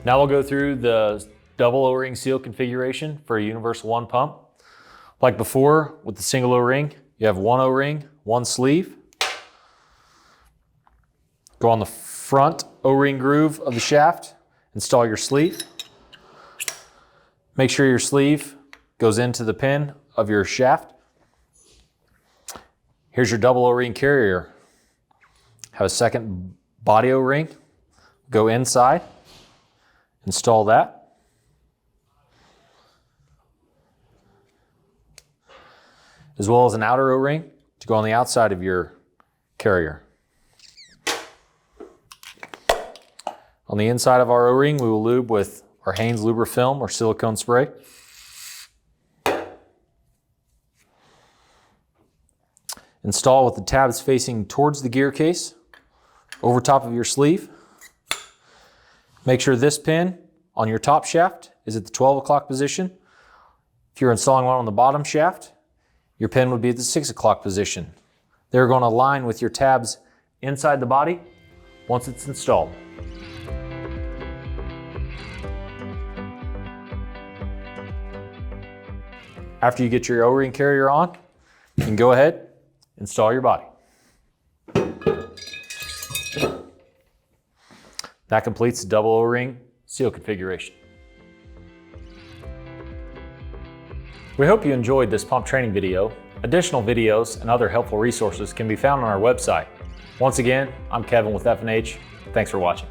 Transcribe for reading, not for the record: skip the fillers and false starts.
Now we'll go through the double O-ring seal configuration for a Universal One pump. Like before, with the single O-ring, you have one O-ring, one sleeve. Go on the front O-ring groove of the shaft, install your sleeve. Make sure your sleeve goes into the pin of your shaft. Here's your double O-ring carrier. Have a second body O-ring. Go inside, install that. As well as an outer O-ring to go on the outside of your carrier. On the inside of our O-ring, we will lube with our Haynes Lubrifilm or silicone spray. Install with the tabs facing towards the gear case, over top of your sleeve. Make sure this pin on your top shaft is at the 12 o'clock position. If you're installing one on the bottom shaft, your pin would be at the 6 o'clock position. They're going to align with your tabs inside the body once it's installed. After you get your O-ring carrier on, you can go ahead, install your body. That completes the double O-ring seal configuration. We hope you enjoyed this pump training video. Additional videos and other helpful resources can be found on our website. Once again, I'm Kevin with F&H. Thanks for watching.